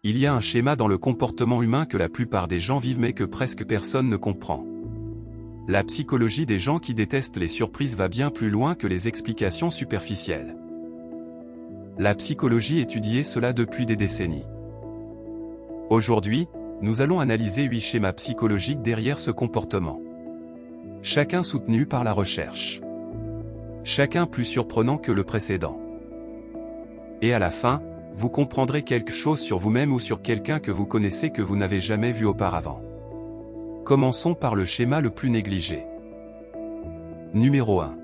Il y a un schéma dans le comportement humain que la plupart des gens vivent mais que presque personne ne comprend. La psychologie des gens qui détestent les surprises va bien plus loin que les explications superficielles. La psychologie étudie cela depuis des décennies. Aujourd'hui, nous allons analyser 8 schémas psychologiques derrière ce comportement. Chacun soutenu par la recherche. Chacun plus surprenant que le précédent. Et à la fin, vous comprendrez quelque chose sur vous-même ou sur quelqu'un que vous connaissez que vous n'avez jamais vu auparavant. Commençons par le schéma le plus négligé. Numéro 1.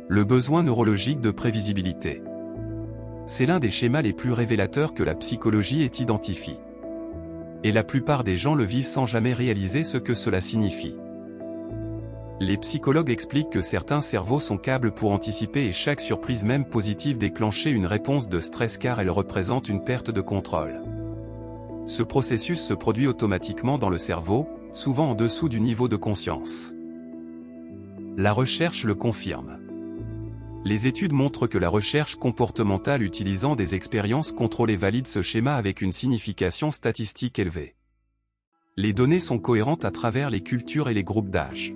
Le besoin neurologique de prévisibilité. C'est l'un des schémas les plus révélateurs que la psychologie ait identifié. Et la plupart des gens le vivent sans jamais réaliser ce que cela signifie. Les psychologues expliquent que certains cerveaux sont câbles pour anticiper et chaque surprise même positive déclencher une réponse de stress car elle représente une perte de contrôle. Ce processus se produit automatiquement dans le cerveau, souvent en dessous du niveau de conscience. La recherche le confirme. Les études montrent que la recherche comportementale utilisant des expériences contrôlées valide ce schéma avec une signification statistique élevée. Les données sont cohérentes à travers les cultures et les groupes d'âge.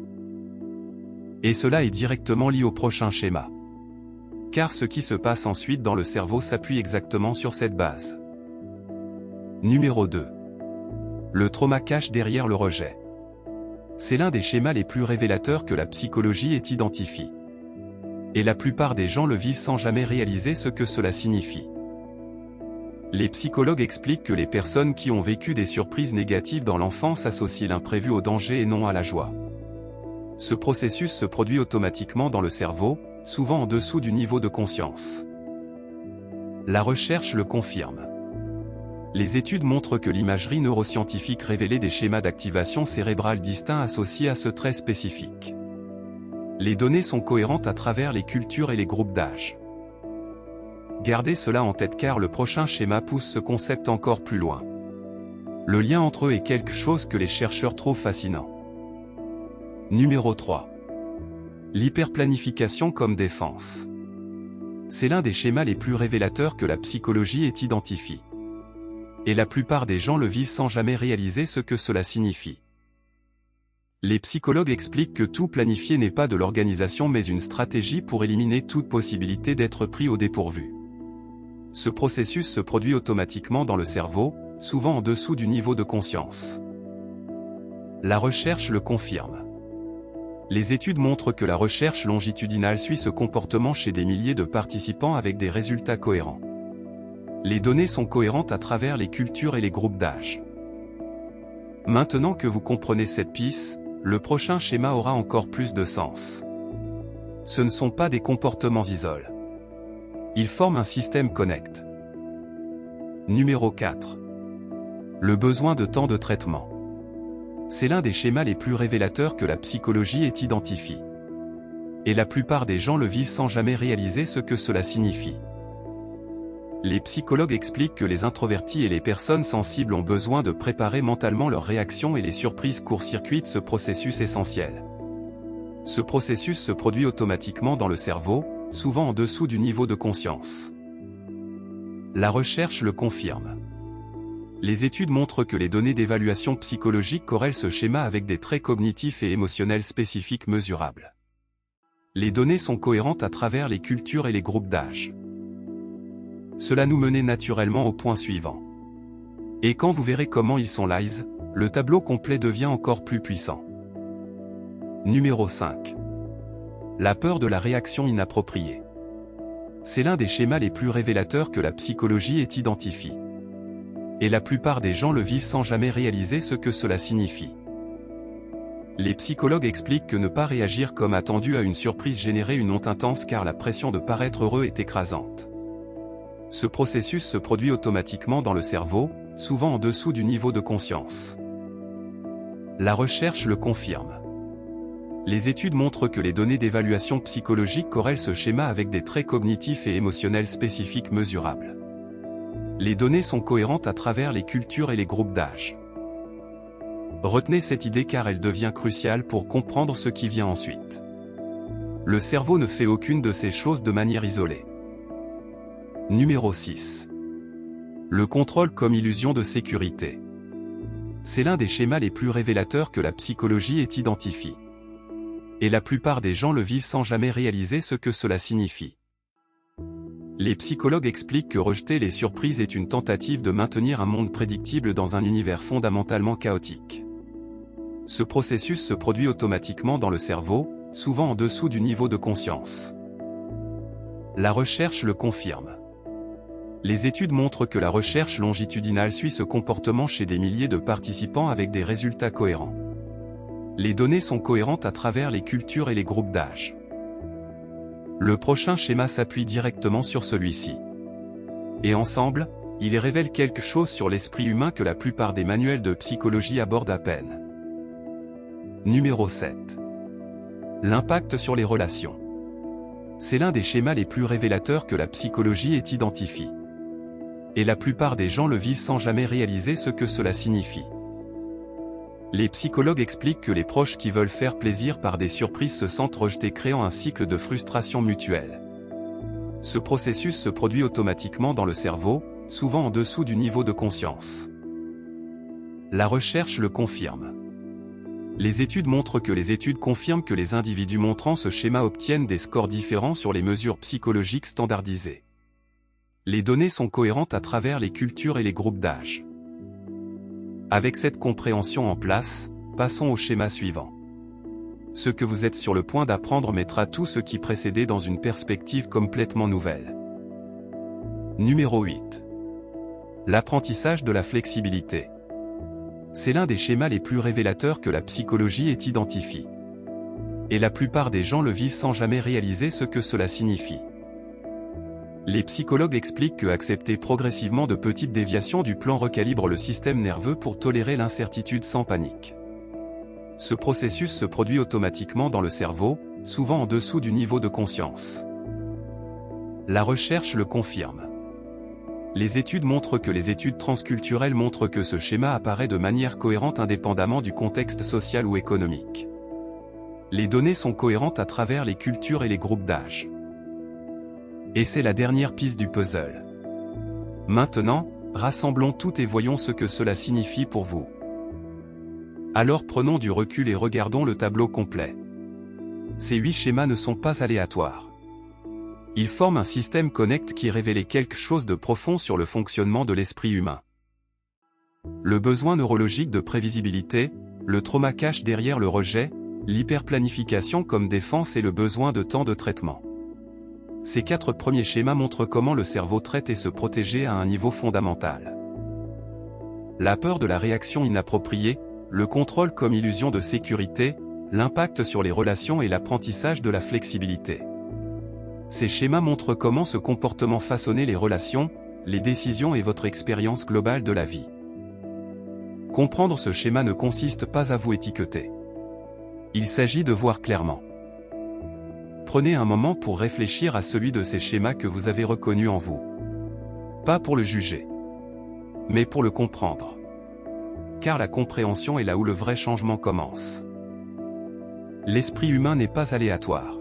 Et cela est directement lié au prochain schéma. Car ce qui se passe ensuite dans le cerveau s'appuie exactement sur cette base. Numéro 2. Le trauma cache derrière le rejet. C'est l'un des schémas les plus révélateurs que la psychologie ait identifié. Et la plupart des gens le vivent sans jamais réaliser ce que cela signifie. Les psychologues expliquent que les personnes qui ont vécu des surprises négatives dans l'enfance associent l'imprévu au danger et non à la joie. Ce processus se produit automatiquement dans le cerveau, souvent en dessous du niveau de conscience. La recherche le confirme. Les études montrent que l'imagerie neuroscientifique révélait des schémas d'activation cérébrale distincts associés à ce trait spécifique. Les données sont cohérentes à travers les cultures et les groupes d'âge. Gardez cela en tête car le prochain schéma pousse ce concept encore plus loin. Le lien entre eux est quelque chose que les chercheurs trouvent fascinant. Numéro 3. L'hyperplanification comme défense. C'est l'un des schémas les plus révélateurs que la psychologie ait identifié. Et la plupart des gens le vivent sans jamais réaliser ce que cela signifie. Les psychologues expliquent que tout planifié n'est pas de l'organisation mais une stratégie pour éliminer toute possibilité d'être pris au dépourvu. Ce processus se produit automatiquement dans le cerveau, souvent en dessous du niveau de conscience. La recherche le confirme. Les études montrent que la recherche longitudinale suit ce comportement chez des milliers de participants avec des résultats cohérents. Les données sont cohérentes à travers les cultures et les groupes d'âge. Maintenant que vous comprenez cette piste, le prochain schéma aura encore plus de sens. Ce ne sont pas des comportements isolés. Ils forment un système connect. Numéro 4. Le besoin de temps de traitement. C'est l'un des schémas les plus révélateurs que la psychologie ait identifié. Et la plupart des gens le vivent sans jamais réaliser ce que cela signifie. Les psychologues expliquent que les introvertis et les personnes sensibles ont besoin de préparer mentalement leurs réactions et les surprises court-circuitent ce processus essentiel. Ce processus se produit automatiquement dans le cerveau, souvent en dessous du niveau de conscience. La recherche le confirme. Les études montrent que les données d'évaluation psychologique corrèlent ce schéma avec des traits cognitifs et émotionnels spécifiques mesurables. Les données sont cohérentes à travers les cultures et les groupes d'âge. Cela nous menait naturellement au point suivant. Et quand vous verrez comment ils sont lies, le tableau complet devient encore plus puissant. Numéro 5. La peur de la réaction inappropriée. C'est l'un des schémas les plus révélateurs que la psychologie ait identifié. Et la plupart des gens le vivent sans jamais réaliser ce que cela signifie. Les psychologues expliquent que ne pas réagir comme attendu à une surprise générait une honte intense car la pression de paraître heureux est écrasante. Ce processus se produit automatiquement dans le cerveau, souvent en dessous du niveau de conscience. La recherche le confirme. Les études montrent que les données d'évaluation psychologique corrèlent ce schéma avec des traits cognitifs et émotionnels spécifiques mesurables. Les données sont cohérentes à travers les cultures et les groupes d'âge. Retenez cette idée car elle devient cruciale pour comprendre ce qui vient ensuite. Le cerveau ne fait aucune de ces choses de manière isolée. Numéro 6. Le contrôle comme illusion de sécurité. C'est l'un des schémas les plus révélateurs que la psychologie ait identifié. Et la plupart des gens le vivent sans jamais réaliser ce que cela signifie. Les psychologues expliquent que rejeter les surprises est une tentative de maintenir un monde prédictible dans un univers fondamentalement chaotique. Ce processus se produit automatiquement dans le cerveau, souvent en dessous du niveau de conscience. La recherche le confirme. Les études montrent que la recherche longitudinale suit ce comportement chez des milliers de participants avec des résultats cohérents. Les données sont cohérentes à travers les cultures et les groupes d'âge. Le prochain schéma s'appuie directement sur celui-ci. Et ensemble, il révèle quelque chose sur l'esprit humain que la plupart des manuels de psychologie abordent à peine. Numéro 7. L'impact sur les relations. C'est l'un des schémas les plus révélateurs que la psychologie ait identifié. Et la plupart des gens le vivent sans jamais réaliser ce que cela signifie. Les psychologues expliquent que les proches qui veulent faire plaisir par des surprises se sentent rejetés, créant un cycle de frustration mutuelle. Ce processus se produit automatiquement dans le cerveau, souvent en dessous du niveau de conscience. La recherche le confirme. Les études montrent que les études confirment que les individus montrant ce schéma obtiennent des scores différents sur les mesures psychologiques standardisées. Les données sont cohérentes à travers les cultures et les groupes d'âge. Avec cette compréhension en place, passons au schéma suivant. Ce que vous êtes sur le point d'apprendre mettra tout ce qui précédait dans une perspective complètement nouvelle. Numéro 8. L'apprentissage de la flexibilité. C'est l'un des schémas les plus révélateurs que la psychologie ait identifié. Et la plupart des gens le vivent sans jamais réaliser ce que cela signifie. Les psychologues expliquent que accepter progressivement de petites déviations du plan recalibre le système nerveux pour tolérer l'incertitude sans panique. Ce processus se produit automatiquement dans le cerveau, souvent en dessous du niveau de conscience. La recherche le confirme. Les études montrent que les études transculturelles montrent que ce schéma apparaît de manière cohérente indépendamment du contexte social ou économique. Les données sont cohérentes à travers les cultures et les groupes d'âge. Et c'est la dernière piste du puzzle. Maintenant, rassemblons tout et voyons ce que cela signifie pour vous. Alors prenons du recul et regardons le tableau complet. Ces 8 schémas ne sont pas aléatoires. Ils forment un système connect qui révèle quelque chose de profond sur le fonctionnement de l'esprit humain. Le besoin neurologique de prévisibilité, le trauma cache derrière le rejet, l'hyperplanification comme défense et le besoin de temps de traitement. Ces 4 premiers schémas montrent comment le cerveau traite et se protéger à un niveau fondamental. La peur de la réaction inappropriée, le contrôle comme illusion de sécurité, l'impact sur les relations et l'apprentissage de la flexibilité. Ces schémas montrent comment ce comportement façonnait les relations, les décisions et votre expérience globale de la vie. Comprendre ce schéma ne consiste pas à vous étiqueter. Il s'agit de voir clairement. Prenez un moment pour réfléchir à celui de ces schémas que vous avez reconnus en vous. Pas pour le juger, mais pour le comprendre. Car la compréhension est là où le vrai changement commence. L'esprit humain n'est pas aléatoire.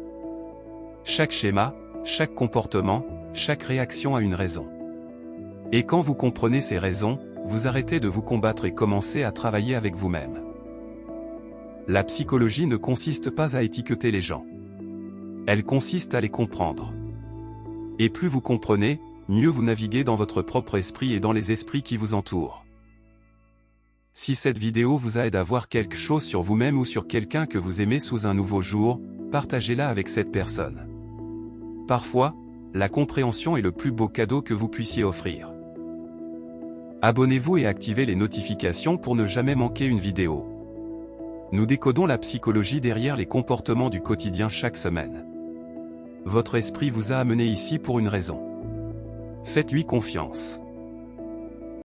Chaque schéma, chaque comportement, chaque réaction a une raison. Et quand vous comprenez ces raisons, vous arrêtez de vous combattre et commencez à travailler avec vous-même. La psychologie ne consiste pas à étiqueter les gens. Elle consiste à les comprendre. Et plus vous comprenez, mieux vous naviguez dans votre propre esprit et dans les esprits qui vous entourent. Si cette vidéo vous aide à voir quelque chose sur vous-même ou sur quelqu'un que vous aimez sous un nouveau jour, partagez-la avec cette personne. Parfois, la compréhension est le plus beau cadeau que vous puissiez offrir. Abonnez-vous et activez les notifications pour ne jamais manquer une vidéo. Nous décodons la psychologie derrière les comportements du quotidien chaque semaine. Votre esprit vous a amené ici pour une raison. Faites-lui confiance.